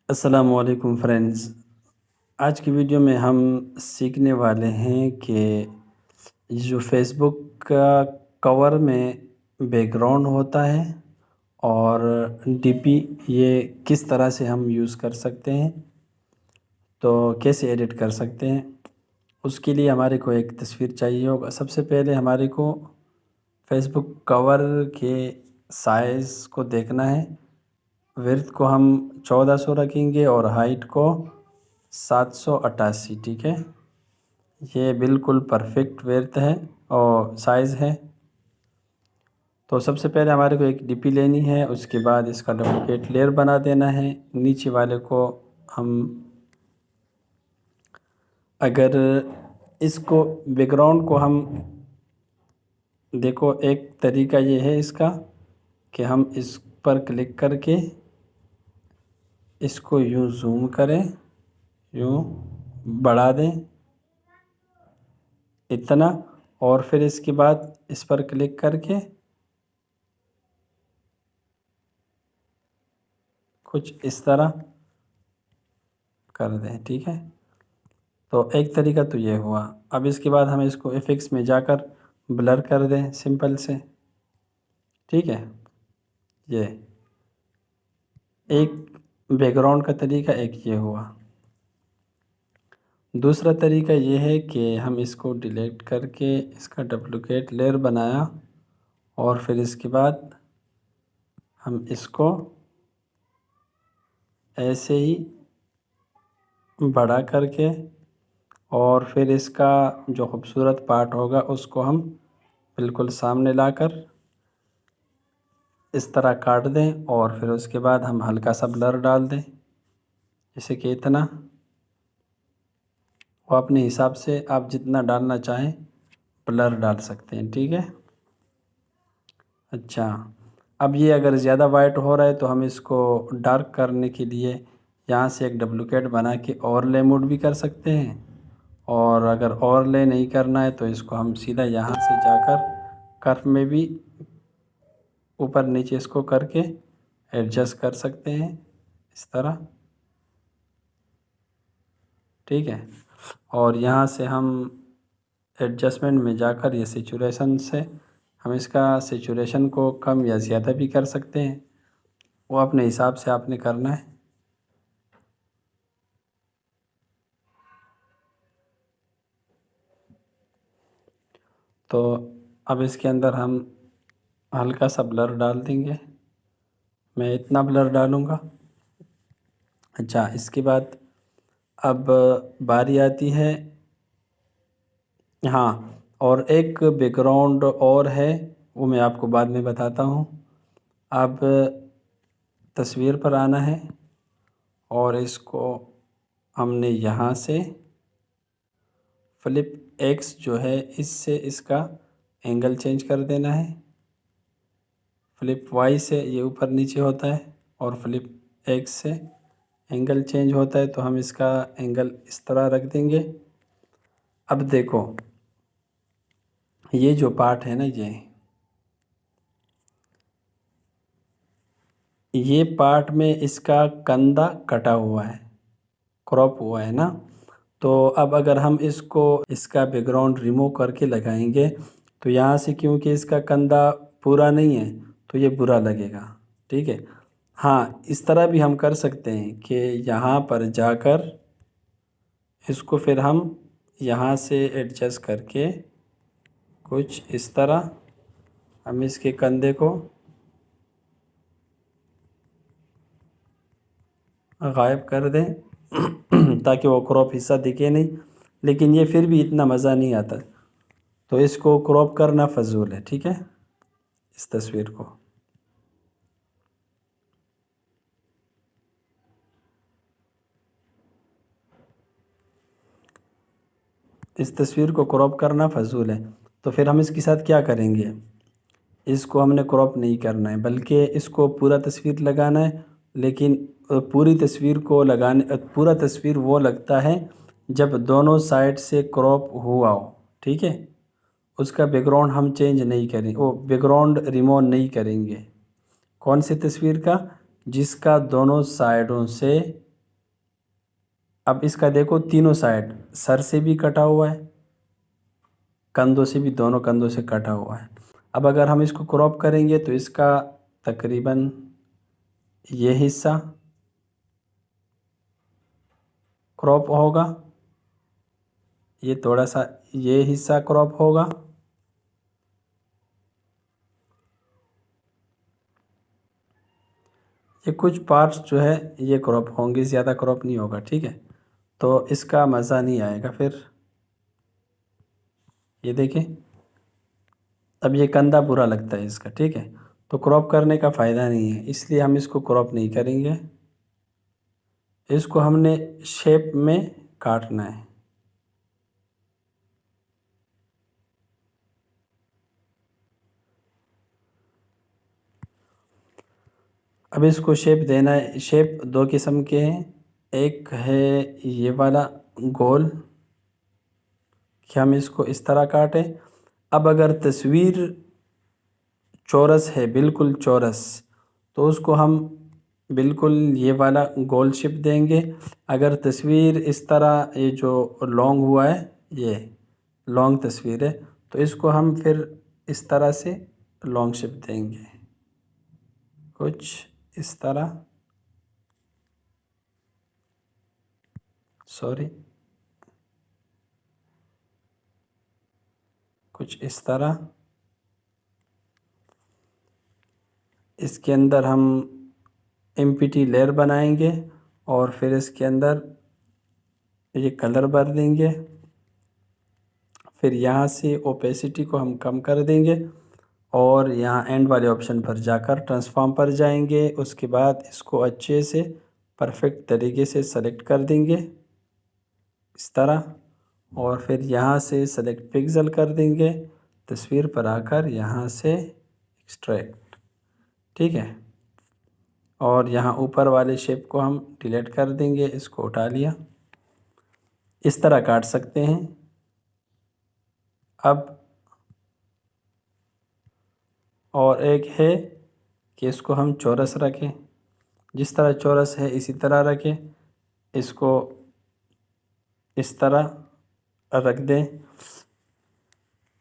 अस्सलामुअलैकुम फ्रेंड्स। आज की वीडियो में हम सीखने वाले हैं कि जो फेसबुक का कवर में बैकग्राउंड होता है और डीपी ये किस तरह से हम यूज़ कर सकते हैं, तो कैसे एडिट कर सकते हैं। उसके लिए हमारे को एक तस्वीर चाहिए होगा। सबसे पहले हमारे को फेसबुक कवर के साइज़ को देखना है। विड्थ को हम 1400 रखेंगे और हाइट को 788। ठीक है, ये बिल्कुल परफेक्ट विड्थ है और साइज़ है। तो सबसे पहले हमारे को एक डीपी लेनी है, उसके बाद इसका डुप्लिकेट लेयर बना देना है। नीचे वाले को हम अगर इसको बैकग्राउंड को हम देखो, एक तरीका ये है इसका कि हम इस पर क्लिक करके इसको यूँ जूम करें, यूँ बढ़ा दें इतना, और फिर इसके बाद इस पर क्लिक करके कुछ इस तरह कर दें। ठीक है, तो एक तरीका तो ये हुआ। अब इसके बाद हम इसको इफेक्ट्स में जाकर ब्लर कर दें सिंपल से। ठीक है, ये एक बैकग्राउंड का तरीका एक ये हुआ। दूसरा तरीका ये है कि हम इसको डिलीट करके इसका डुप्लिकेट लेयर बनाया और फिर इसके बाद हम इसको ऐसे ही बड़ा करके और फिर इसका जो खूबसूरत पार्ट होगा उसको हम बिल्कुल सामने लाकर इस तरह काट दें और फिर उसके बाद हम हल्का सा ब्लर डाल दें, जैसे कि इतना। वो अपने हिसाब से आप जितना डालना चाहें ब्लर डाल सकते हैं। ठीक है, अच्छा। अब ये अगर ज़्यादा वाइट हो रहा है तो हम इसको डार्क करने के लिए यहाँ से एक डुप्लिकेट बना के ओवरले मोड भी कर सकते हैं, और अगर ओवरले नहीं करना है तो इसको हम सीधा यहाँ से जाकर कर्व में भी ऊपर नीचे इसको करके एडजस्ट कर सकते हैं इस तरह। ठीक है, और यहाँ से हम एडजस्टमेंट में जाकर ये सेचुरेशन से हम इसका सेचुरेशन को कम या ज़्यादा भी कर सकते हैं। वो अपने हिसाब से आपने करना है। तो अब इसके अंदर हम हल्का सा ब्लर डाल देंगे, मैं इतना ब्लर डालूँगा। अच्छा, इसके बाद अब बारी आती है, हाँ, और एक बैकग्राउंड और है, वो मैं आपको बाद में बताता हूँ। अब तस्वीर पर आना है और इसको हमने यहाँ से फ्लिप एक्स जो है इससे इसका एंगल चेंज कर देना है। फ्लिप वाई से ये ऊपर नीचे होता है और फ्लिप एक्स से एंगल चेंज होता है, तो हम इसका एंगल इस तरह रख देंगे। अब देखो, ये जो पार्ट है ना, ये पार्ट में इसका कंधा कटा हुआ है, क्रॉप हुआ है ना। तो अब अगर हम इसको इसका बैकग्राउंड रिमूव करके लगाएंगे तो यहाँ से, क्योंकि इसका कंधा पूरा नहीं है, तो ये बुरा लगेगा। ठीक है, हाँ, इस तरह भी हम कर सकते हैं कि यहाँ पर जाकर इसको फिर हम यहाँ से एडजस्ट करके कुछ इस तरह हम इसके कंधे को गायब कर दें ताकि वो क्रॉप हिस्सा दिखे नहीं, लेकिन ये फिर भी इतना मज़ा नहीं आता, तो इसको क्रॉप करना फजूल है। ठीक है, इस तस्वीर को क्रॉप करना फजूल है। तो फिर हम इसके साथ क्या करेंगे, इसको हमने क्रॉप नहीं करना है, बल्कि इसको पूरा तस्वीर लगाना है। लेकिन पूरा तस्वीर वो लगता है जब दोनों साइड से क्रॉप हुआ हो। ठीक है, उसका बैकग्राउंड हम चेंज नहीं करें, वो बैकग्राउंड रिमूव नहीं करेंगे। कौन सी तस्वीर का, जिसका दोनों साइडों से अब इसका देखो तीनों साइड सर से भी कटा हुआ है, कंधों से भी, दोनों कंधों से कटा हुआ है। अब अगर हम इसको क्रॉप करेंगे तो इसका तकरीबन ये हिस्सा क्रॉप होगा, ये थोड़ा सा ये हिस्सा क्रॉप होगा, ये कुछ पार्ट्स जो है ये क्रॉप होंगे, ज़्यादा क्रॉप नहीं होगा, ठीक है। तो इसका मज़ा नहीं आएगा फिर। ये देखें, अब ये कंधा बुरा लगता है इसका, ठीक है। तो क्रॉप करने का फ़ायदा नहीं है, इसलिए हम इसको क्रॉप नहीं करेंगे। इसको हमने शेप में काटना है। अब इसको शेप देना है। शेप दो किस्म के हैं, एक है ये वाला गोल कि हम इसको इस तरह काटें। अब अगर तस्वीर चौरस है, बिल्कुल चौरस, तो उसको हम बिल्कुल ये वाला गोल शेप देंगे। अगर तस्वीर इस तरह ये जो लॉन्ग हुआ है, ये लॉन्ग तस्वीर है, तो इसको हम फिर इस तरह से लॉन्ग शेप देंगे, कुछ इस तरह, सॉरी, कुछ इस तरह। इसके अंदर हम एम्प्टी लेयर बनाएंगे और फिर इसके अंदर ये कलर भर देंगे। फिर यहाँ से ओपेसिटी को हम कम कर देंगे और यहाँ एंड वाले ऑप्शन पर जाकर ट्रांसफॉर्म पर जाएंगे। उसके बाद इसको अच्छे से परफेक्ट तरीके से सेलेक्ट कर देंगे इस तरह, और फिर यहाँ से सेलेक्ट पिक्सल कर देंगे, तस्वीर पर आकर यहाँ से एक्सट्रैक्ट, ठीक है। और यहाँ ऊपर वाले शेप को हम डिलीट कर देंगे, इसको उठा लिया। इस तरह काट सकते हैं। अब और एक है कि इसको हम चौरस रखें, जिस तरह चौरस है इसी तरह रखें, इसको इस तरह रख दें।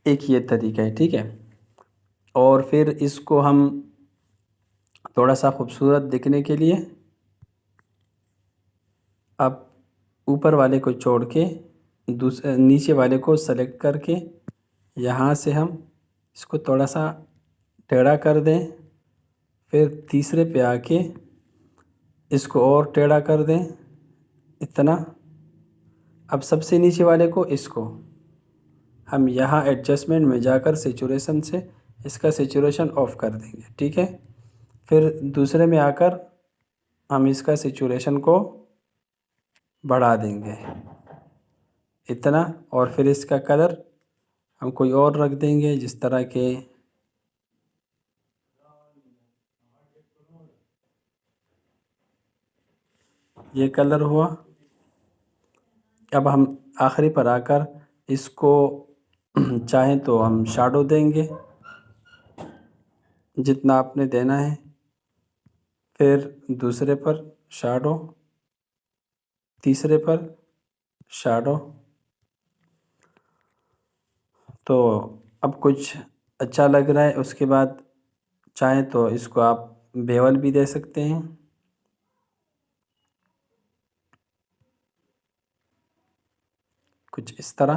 एक ये तरीका है, ठीक है। और फिर इसको हम थोड़ा सा खूबसूरत दिखने के लिए अब ऊपर वाले को छोड़ के दूसरे नीचे वाले को सेलेक्ट करके यहाँ से हम इसको थोड़ा सा टेढ़ा कर दें। फिर तीसरे पे आके इसको और टेढ़ा कर दें, इतना। अब सबसे नीचे वाले को इसको हम यहाँ एडजस्टमेंट में जाकर सेचुरेशन से इसका सेचुरेशन ऑफ कर देंगे, ठीक है। फिर दूसरे में आकर हम इसका सेचुरेशन को बढ़ा देंगे इतना, और फिर इसका कलर हम कोई और रख देंगे, जिस तरह के ये कलर हुआ। अब हम आखिरी पर आकर इसको चाहें तो हम शैडो देंगे जितना आपने देना है, फिर दूसरे पर शैडो, तीसरे पर शैडो। तो अब कुछ अच्छा लग रहा है। उसके बाद चाहें तो इसको आप बेवल भी दे सकते हैं, कुछ इस तरह।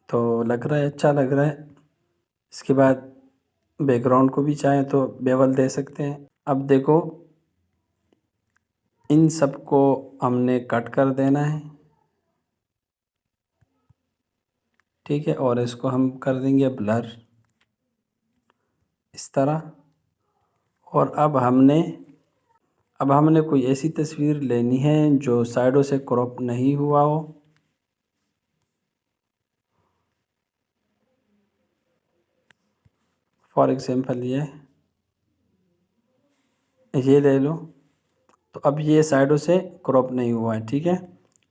तो लग रहा है, अच्छा लग रहा है। इसके बाद बैकग्राउंड को भी चाहें तो बेवल दे सकते हैं। अब देखो, इन सब को हमने कट कर देना है, ठीक है। और इसको हम कर देंगे ब्लर इस तरह। और अब हमने कोई ऐसी तस्वीर लेनी है जो साइडों से क्रॉप नहीं हुआ हो। फॉर एग्जांपल ये ले लो। तो अब ये साइडों से क्रॉप नहीं हुआ है, ठीक है।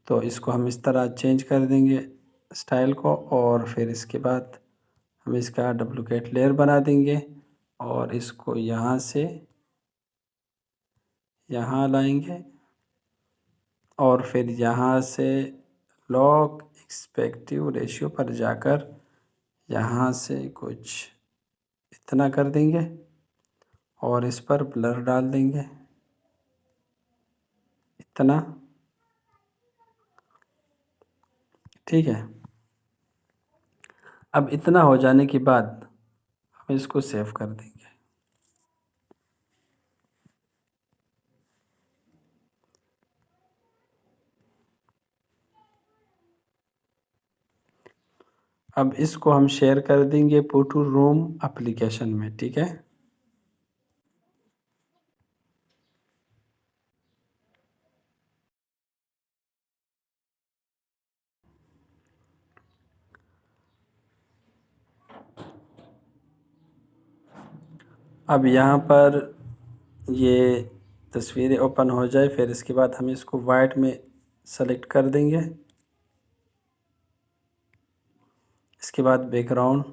तो इसको हम इस तरह चेंज कर देंगे स्टाइल को, और फिर इसके बाद हम इसका डुप्लिकेट लेयर बना देंगे और इसको यहाँ से यहाँ लाएंगे और फिर यहाँ से लॉग एक्सपेक्टिव रेशियो पर जाकर यहाँ से कुछ इतना कर देंगे और इस पर ब्लर डाल देंगे इतना। ठीक है, अब इतना हो जाने के बाद हम इसको सेव कर देंगे। अब इसको हम शेयर कर देंगे पोटू रूम एप्लीकेशन में। ठीक है, अब यहाँ पर ये तस्वीरें ओपन हो जाए, फिर इसके बाद हम इसको वाइट में सेलेक्ट कर देंगे। इसके बाद बैकग्राउंड,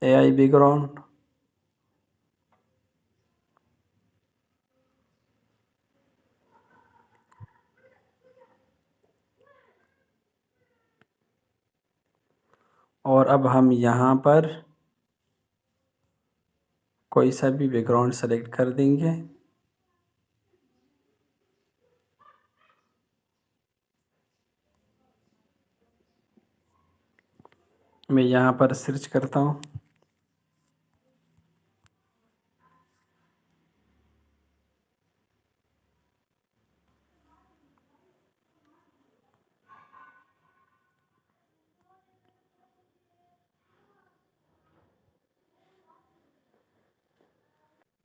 एआई बैकग्राउंड, और अब हम यहाँ पर कोई सा भी बैकग्राउंड सेलेक्ट कर देंगे। मैं यहाँ पर सर्च करता हूँ।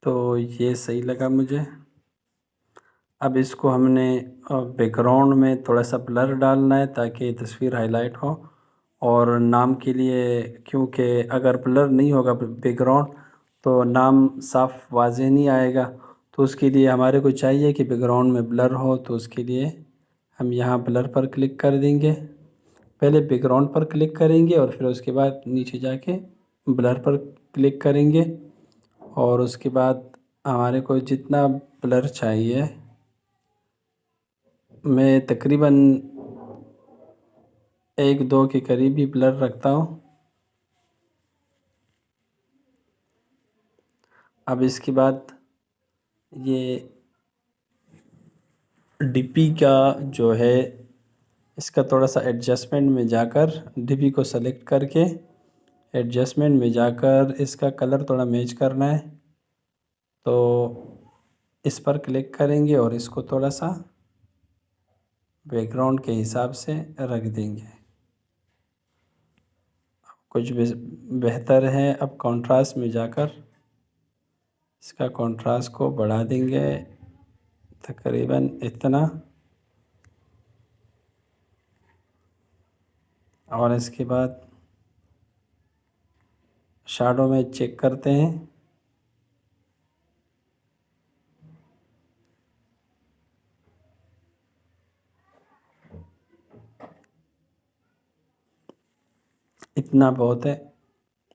तो ये सही लगा मुझे। अब इसको हमने बैकग्राउंड में थोड़ा सा ब्लर डालना है ताकि तस्वीर हाईलाइट हो। और नाम के लिए, क्योंकि अगर ब्लर नहीं होगा बैकग्राउंड तो नाम साफ वाज़ेह नहीं आएगा, तो उसके लिए हमारे को चाहिए कि बैकग्राउंड में ब्लर हो। तो उसके लिए हम यहाँ ब्लर पर क्लिक कर देंगे। पहले बैकग्राउंड पर क्लिक करेंगे और फिर उसके बाद नीचे जाके ब्लर पर क्लिक करेंगे और उसके बाद हमारे को जितना ब्लर चाहिए, मैं तकरीबन 1-2 के करीब ही ब्लर रखता हूँ। अब इसके बाद ये डीपी का जो है, इसका थोड़ा सा एडजस्टमेंट में जाकर डीपी को सेलेक्ट करके एडजस्टमेंट में जाकर इसका कलर थोड़ा मैच करना है। तो इस पर क्लिक करेंगे और इसको थोड़ा सा बैकग्राउंड के हिसाब से रख देंगे। कुछ बेहतर है। अब कंट्रास्ट में जाकर इसका कंट्रास्ट को बढ़ा देंगे तकरीबन इतना। और इसके बाद शैडो में चेक करते हैं। इतना बहुत है।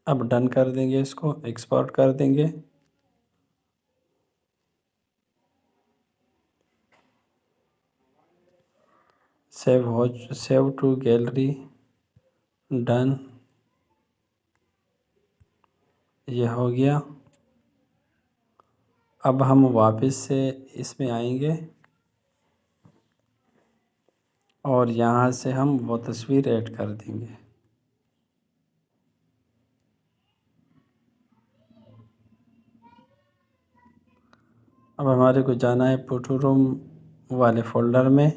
अब डन कर देंगे, इसको एक्सपोर्ट कर देंगे। सेव टू गैलरी, डन, ये हो गया। अब हम वापस से इसमें आएंगे और यहाँ से हम वो तस्वीर ऐड कर देंगे। अब हमारे को जाना है फोटो रूम वाले फ़ोल्डर में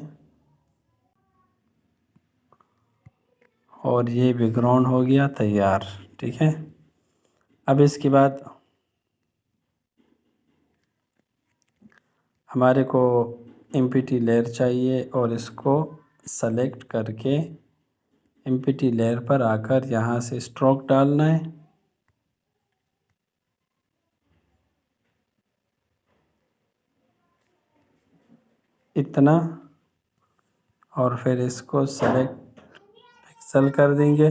और ये बैकग्राउंड हो गया तैयार। ठीक है, अब इसके बाद हमारे को एमपीटी लेयर चाहिए और इसको सेलेक्ट करके एमपीटी लेयर पर आकर यहाँ से स्ट्रोक डालना है इतना। और फिर इसको सेलेक्ट पिक्सल कर देंगे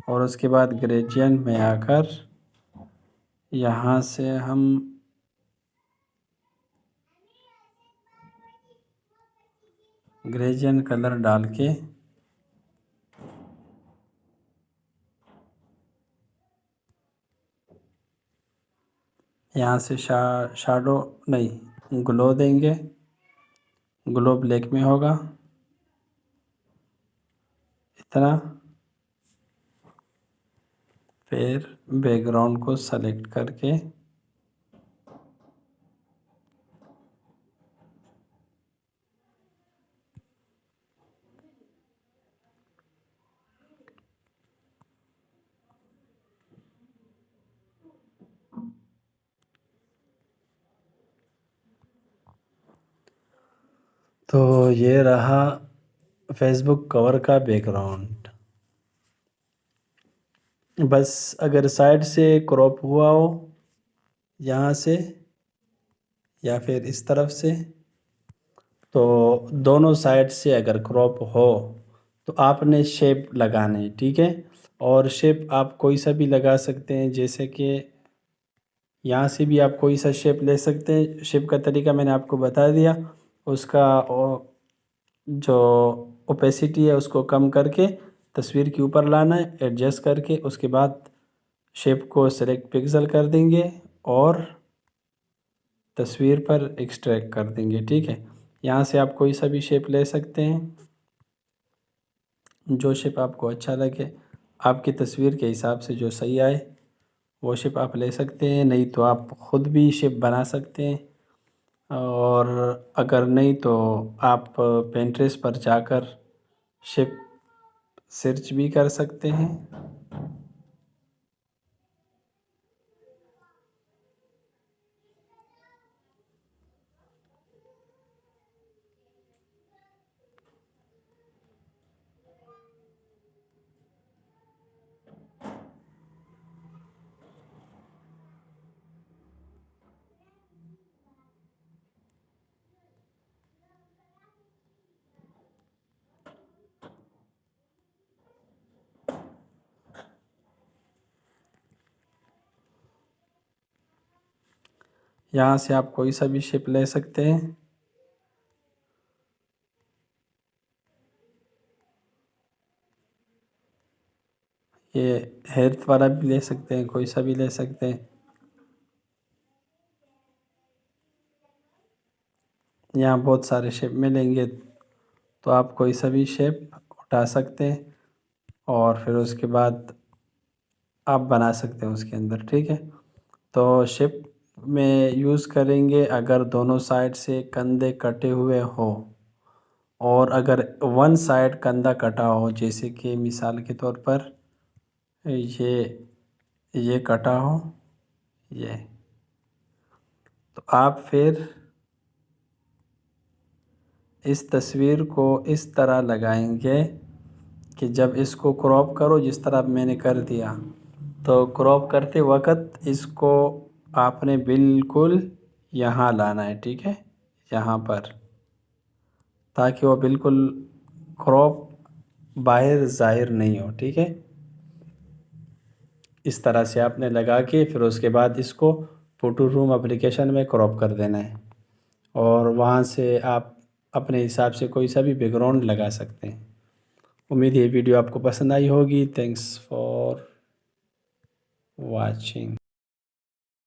और उसके बाद ग्रेडियंट में आकर यहाँ से हम ग्रेडियंट कलर डाल के यहाँ से शाडो नहीं ग्लो देंगे। ग्लो ब्लैक में होगा इतना। फिर बैकग्राउंड को सेलेक्ट करके तो ये रहा फेसबुक कवर का बैकग्राउंड। बस अगर साइड से क्रॉप हुआ हो यहाँ से या फिर इस तरफ से, तो दोनों साइड से अगर क्रॉप हो तो आपने शेप लगाने, ठीक है। और शेप आप कोई सा भी लगा सकते हैं, जैसे कि यहाँ से भी आप कोई सा शेप ले सकते हैं। शेप का तरीका मैंने आपको बता दिया। उसका जो ओपेसिटी है उसको कम करके तस्वीर के ऊपर लाना है, एडजस्ट करके उसके बाद शेप को सेलेक्ट पिक्सल कर देंगे और तस्वीर पर एक्सट्रैक्ट कर देंगे, ठीक है। यहाँ से आप कोई सा भी शेप ले सकते हैं, जो शेप आपको अच्छा लगे, आपकी तस्वीर के हिसाब से जो सही आए वो शेप आप ले सकते हैं। नहीं तो आप ख़ुद भी शेप बना सकते हैं, और अगर नहीं तो आप पिंटरेस्ट पर जाकर शेप सर्च भी कर सकते हैं। यहाँ से आप कोई सा भी शेप ले सकते हैं। ये हेल्थ वाला भी ले सकते हैं, कोई सा भी ले सकते हैं। यहाँ बहुत सारे शेप मिलेंगे, तो आप कोई सा भी शेप उठा सकते हैं और फिर उसके बाद आप बना सकते हैं उसके अंदर, ठीक है। तो शेप में यूज़ करेंगे अगर दोनों साइड से कंधे कटे हुए हो, और अगर वन साइड कंधा कटा हो, जैसे कि मिसाल के तौर पर ये कटा हो ये, तो आप फिर इस तस्वीर को इस तरह लगाएंगे कि जब इसको क्रॉप करो, जिस तरह मैंने कर दिया, तो क्रॉप करते वक्त इसको आपने बिल्कुल यहाँ लाना है, ठीक है, यहाँ पर, ताकि वो बिल्कुल क्रॉप बाहर ज़ाहिर नहीं हो, ठीक है। इस तरह से आपने लगा के फिर उसके बाद इसको फोटो रूम एप्लीकेशन में क्रॉप कर देना है, और वहाँ से आप अपने हिसाब से कोई सा भी बैकग्राउंड लगा सकते हैं। उम्मीद है ये वीडियो आपको पसंद आई होगी। Thanks for watching.